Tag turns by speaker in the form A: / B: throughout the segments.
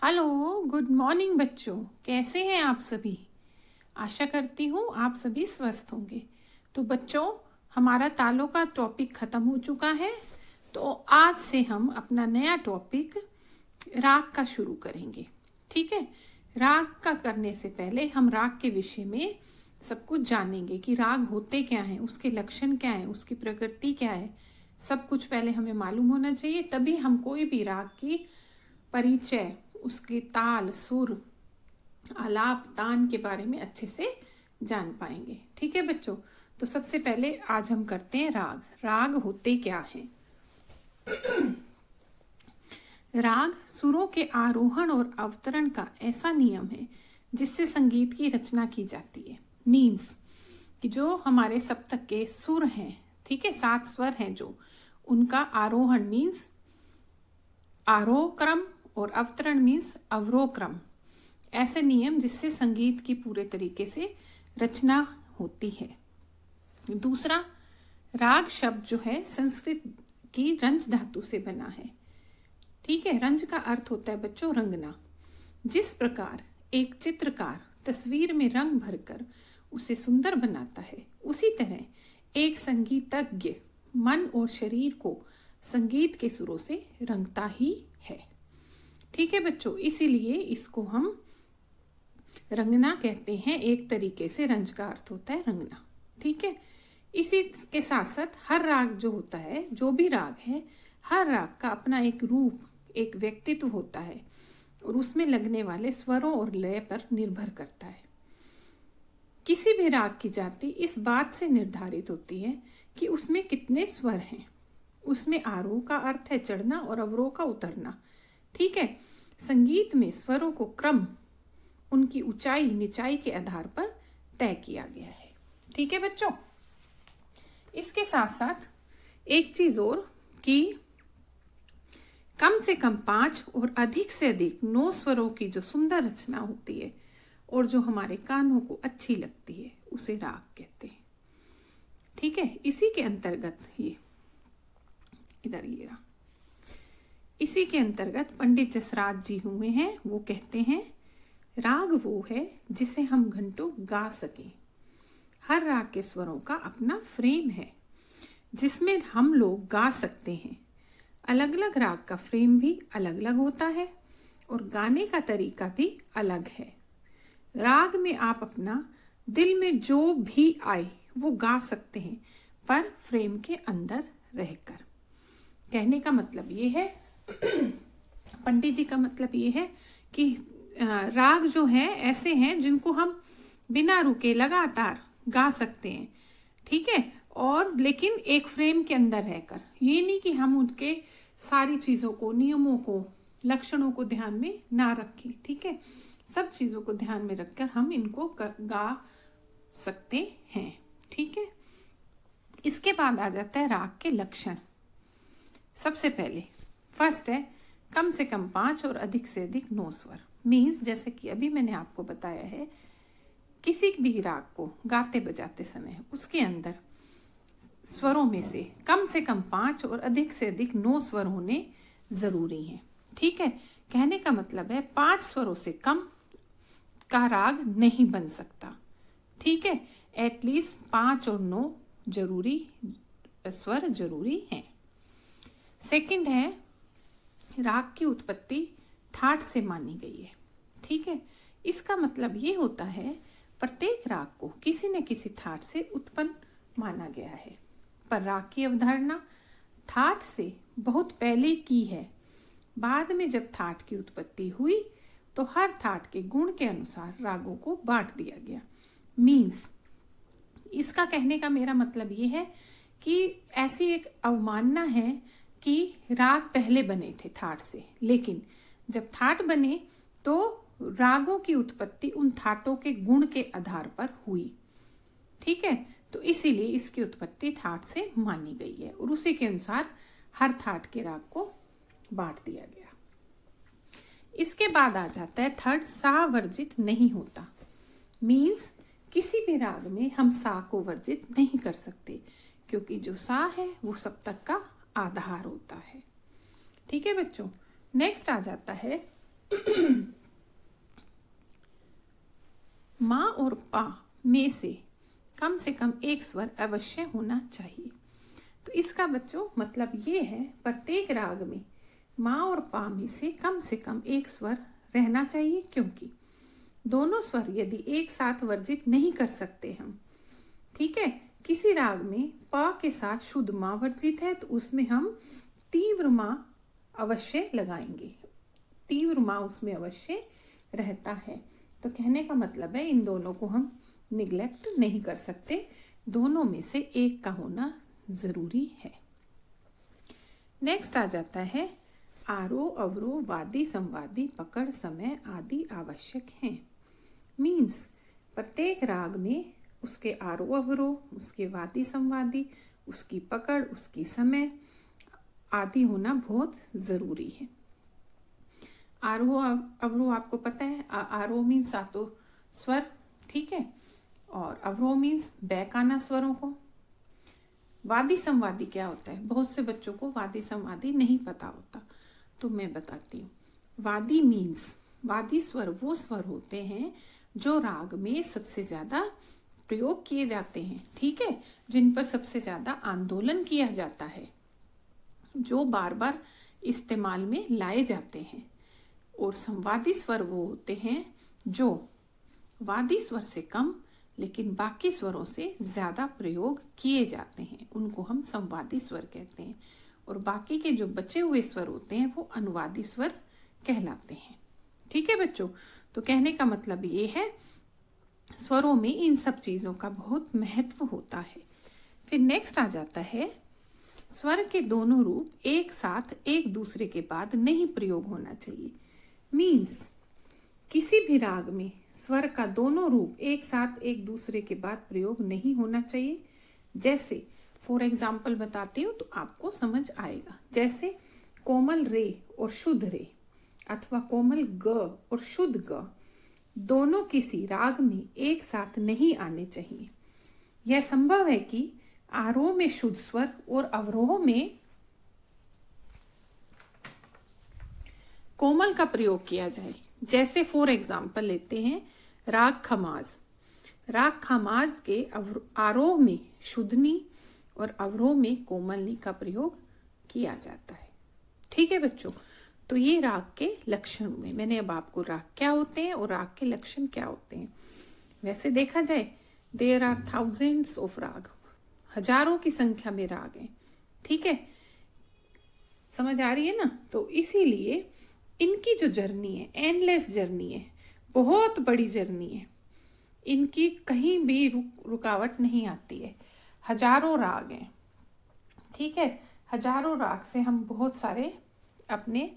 A: Hello, good morning बच्चों। कैसे हैं आप सभी? आशा करती हूँ आप सभी स्वस्थ होंगे। तो बच्चों, हमारा तालों का टॉपिक खत्म हो चुका है। तो आज से हम अपना नया टॉपिक राग का शुरू करेंगे। ठीक है। राग का करने से पहले हम राग के विषय में सब कुछ जानेंगे कि राग होते क्या हैं, उसके लक्षण क्या हैं, उसकी प्रकृति क्या है। सब कुछ पहले हमें मालूम होना चाहिए, तभी हम कोई भी राग की परिचय, उसके ताल, सुर, आलाप, तान के बारे में अच्छे से जान पाएंगे। ठीक है बच्चों। तो सबसे पहले आज हम करते हैं राग। राग होते क्या हैं? राग सुरों के आरोहण और अवतरण का ऐसा नियम है जिससे संगीत की रचना की जाती है। मीन्स कि जो हमारे सप्तक के सुर हैं, ठीक है, 7 स्वर हैं, जो उनका आरोहण मीन्स आरोह क्रम और अवतरण मीन्स अवरोह क्रम। ऐसे नियम जिससे संगीत की पूरे तरीके से रचना होती है। दूसरा, राग शब्द जो है संस्कृत की रंज धातु से बना है। ठीक है। रंज का अर्थ होता है बच्चों रंगना। जिस प्रकार एक चित्रकार तस्वीर में रंग भरकर उसे सुंदर बनाता है, उसी तरह एक संगीतज्ञ मन और शरीर को संगीत के सुरों से रंगता ही है। ठीक है बच्चों, इसीलिए इसको हम रंगना कहते हैं। एक तरीके से रंज का अर्थ होता है रंगना। ठीक है। इसी के साथ साथ हर राग जो होता है, जो भी राग है, हर राग का अपना एक रूप, एक व्यक्तित्व होता है और उसमें लगने वाले स्वरों और लय पर निर्भर करता है। किसी भी राग की जाति इस बात से निर्धारित होती है कि उसमें कितने स्वर हैं। उसमें आरोह का अर्थ है चढ़ना और अवरोह का उतरना। ठीक है। संगीत में स्वरों को क्रम उनकी ऊंचाई निचाई के आधार पर तय किया गया है। ठीक है बच्चों। इसके साथ साथ एक चीज और कि कम से कम 5 और अधिक से अधिक 9 स्वरों की जो सुंदर रचना होती है और जो हमारे कानों को अच्छी लगती है, उसे राग कहते हैं। ठीक है। इसी के अंतर्गत ये रहा, इसी के अंतर्गत पंडित जसराज जी हुए हैं। वो कहते हैं, राग वो है जिसे हम घंटों गा सकें। हर राग के स्वरों का अपना फ्रेम है जिसमें हम लोग गा सकते हैं। अलग अलग राग का फ्रेम भी अलग अलग होता है और गाने का तरीका भी अलग है। राग में आप अपना दिल में जो भी आए वो गा सकते हैं, पर फ्रेम के अंदर रहकर। कहने का मतलब ये है, पंडित जी का मतलब ये है कि राग जो है ऐसे हैं जिनको हम बिना रुके लगातार गा सकते हैं। ठीक है। और लेकिन एक फ्रेम के अंदर रहकर, ये नहीं कि हम उनके सारी चीजों को, नियमों को, लक्षणों को ध्यान में ना रखें। ठीक है। सब चीजों को ध्यान में रखकर हम इनको गा सकते हैं। ठीक है। इसके बाद आ जाता है राग के लक्षण। सबसे पहले फर्स्ट है कम से कम 5 और अधिक से अधिक 9 स्वर। मीन्स जैसे कि अभी मैंने आपको बताया है, किसी भी राग को गाते बजाते समय उसके अंदर स्वरों में से कम 5 और अधिक से अधिक 9 स्वर होने जरूरी हैं। ठीक है। कहने का मतलब है 5 स्वरों से कम का राग नहीं बन सकता। ठीक है। एटलीस्ट 5 और 9 जरूरी स्वर जरूरी हैं। सेकंड है, राग की उत्पत्ति ठाट से मानी गई है। ठीक है। इसका मतलब ये होता है प्रत्येक राग को किसी न किसी ठाट से उत्पन्न माना गया है, पर राग की अवधारणा ठाट से बहुत पहले की है। बाद में जब ठाट की उत्पत्ति हुई तो हर ठाट के गुण के अनुसार रागों को बांट दिया गया। मीन्स इसका कहने का मेरा मतलब ये है कि ऐसी एक अवमानना है कि राग पहले बने थे ठाट से, लेकिन जब ठाट बने तो रागों की उत्पत्ति उन ठाटों के गुण के आधार पर हुई। ठीक है। तो इसीलिए इसकी उत्पत्ति ठाट से मानी गई है और उसी के अनुसार हर ठाट के राग को बांट दिया गया। इसके बाद आ जाता है थर्ड, सा वर्जित नहीं होता। मीन्स किसी भी राग में हम सा को वर्जित नहीं कर सकते, क्योंकि जो सा है वो सप्तक का आधार होता है। ठीक है बच्चों। नेक्स्ट आ जाता है माँ और पा में से कम एक स्वर अवश्य होना चाहिए। तो इसका बच्चों मतलब ये है, प्रत्येक राग में माँ और पा में से कम एक स्वर रहना चाहिए, क्योंकि दोनों स्वर यदि एक साथ वर्जित नहीं कर सकते हम, ठीक है, किसी राग में पा के साथ शुद्ध माँ वर्जित है तो उसमें हम तीव्र माँ अवश्य लगाएंगे, तीव्र माँ उसमें अवश्य रहता है। तो कहने का मतलब है इन दोनों को हम निग्लेक्ट नहीं कर सकते, दोनों में से एक का होना जरूरी है। नेक्स्ट आ जाता है आरोह अवरोह वादी संवादी पकड़ समय आदि आवश्यक हैं। मीन्स प्रत्येक राग में उसके आरोह अवरोह, उसके वादी संवादी, उसकी पकड़, उसकी समय आदि होना बहुत जरूरी है। आरोह अवरोह आपको पता है, आरोह मीन्स सातों स्वर, ठीक है, और अवरोह मीन्स बैक आना स्वरों को। वादी संवादी क्या होता है, बहुत से बच्चों को वादी संवादी नहीं पता होता, तो मैं बताती हूँ। वादी मीन्स, वादी स्वर वो स्वर होते हैं जो राग में सबसे ज्यादा प्रयोग किए जाते हैं, ठीक है, जिन पर सबसे ज्यादा आंदोलन किया जाता है, जो बार बार इस्तेमाल में लाए जाते हैं। और संवादी स्वर वो होते हैं जो वादी स्वर से कम लेकिन बाकी स्वरों से ज्यादा प्रयोग किए जाते हैं, उनको हम संवादी स्वर कहते हैं। और बाकी के जो बचे हुए स्वर होते हैं वो अनुवादी स्वर कहलाते हैं, ठीक है बच्चों। तो कहने का मतलब ये है स्वरों में इन सब चीजों का बहुत महत्व होता है। फिर नेक्स्ट आ जाता है स्वर के दोनों रूप एक साथ एक दूसरे के बाद नहीं प्रयोग होना चाहिए। मीन्स किसी भी राग में स्वर का दोनों रूप एक साथ एक दूसरे के बाद प्रयोग नहीं होना चाहिए। जैसे फॉर एग्जाम्पल बताती हूँ तो आपको समझ आएगा। जैसे कोमल रे और शुद्ध रे, अथवा कोमल ग और शुद्ध ग दोनों किसी राग में एक साथ नहीं आने चाहिए। यह संभव है कि आरोह में शुद्ध स्वर और अवरोह में कोमल का प्रयोग किया जाए। जैसे फॉर एग्जाम्पल लेते हैं राग खमाज, राग खमाज के आरोह में शुद्धनी और अवरोह में कोमलनी का प्रयोग किया जाता है, ठीक है बच्चों। तो ये राग के लक्षण हुए, मैंने अब आपको राग क्या होते हैं और राग के लक्षण क्या होते हैं। वैसे देखा जाए देयर आर थाउजेंड्स ऑफ राग, हजारों की संख्या में राग हैं, ठीक है, समझ आ रही है ना। तो इसीलिए इनकी जो जर्नी है एंडलेस जर्नी है, बहुत बड़ी जर्नी है, इनकी कहीं भी रुकावट नहीं आती है। हजारों राग हैं, ठीक है, हजारों राग से हम बहुत सारे अपने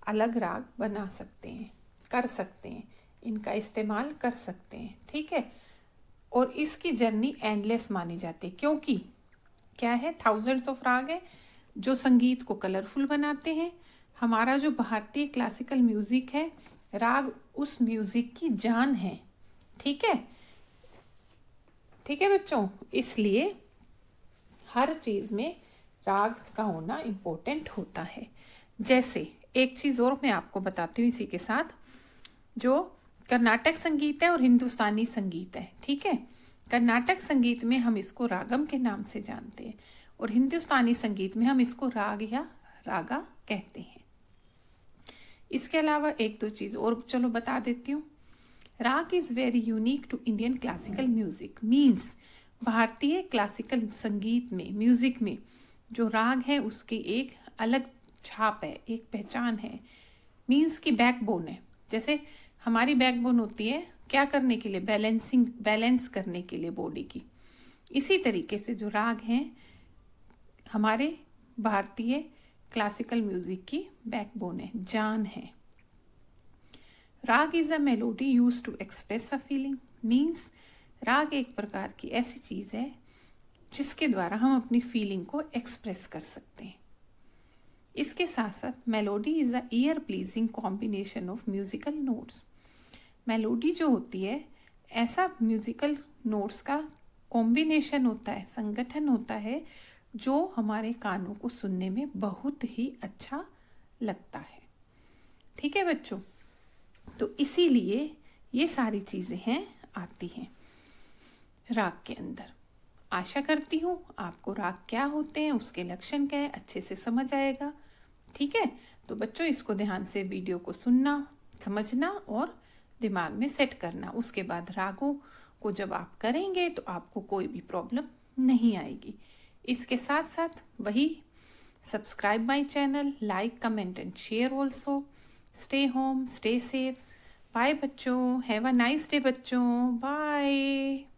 A: अलग राग बना सकते हैं, कर सकते हैं, इनका इस्तेमाल कर सकते हैं, ठीक है। और इसकी जर्नी एंडलेस मानी जाती है, क्योंकि क्या है, थाउजेंड्स ऑफ राग है जो संगीत को कलरफुल बनाते हैं। हमारा जो भारतीय क्लासिकल म्यूजिक है, राग उस म्यूजिक की जान है, ठीक है, ठीक है बच्चों। इसलिए हर चीज में राग का होना इम्पोर्टेंट होता है। जैसे एक चीज और मैं आपको बताती हूँ इसी के साथ, जो कर्नाटक संगीत है और हिंदुस्तानी संगीत है, ठीक है। कर्नाटक संगीत में हम इसको रागम के नाम से जानते हैं और हिंदुस्तानी संगीत में हम इसको राग या रागा कहते हैं। इसके अलावा एक दो चीज और चलो बता देती हूँ। Raga is very unique to Indian classical music. Means भारतीय क्लासिकल संगीत में, म्यूजिक में जो राग है उसकी एक अलग छाप है, एक पहचान है। मीन्स की बैकबोन है। जैसे हमारी बैकबोन होती है क्या करने के लिए, बैलेंस करने के लिए बॉडी की। इसी तरीके से जो राग हैं हमारे भारतीय क्लासिकल म्यूजिक की बैकबोन है, जान है। Raga is a melody used to express a feeling. Means raga एक प्रकार की ऐसी चीज है जिसके द्वारा हम अपनी फीलिंग को एक्सप्रेस कर सकते हैं। इसके साथ साथ melody is a year pleasing combination of musical notes. Melody जो होती है ऐसा म्यूजिकल नोट्स का कॉम्बिनेशन होता है, संगठन होता है जो हमारे कानों को सुनने में बहुत ही अच्छा लगता है, ठीक है बच्चों। तो इसीलिए ये सारी चीज़ें हैं आती हैं राग के अंदर। आशा करती हूँ आपको राग क्या होते हैं, उसके लक्षण क्या है, अच्छे से समझ आएगा। ठीक है, तो बच्चों इसको ध्यान से वीडियो को सुनना, समझना और दिमाग में सेट करना। उसके बाद रागों को जब आप करेंगे तो आपको कोई भी प्रॉब्लम नहीं आएगी। इसके साथ साथ वही subscribe my channel, like, comment and share also. Stay home, stay safe. Bye बच्चों, हैव अ नाइस डे बच्चों, बाय।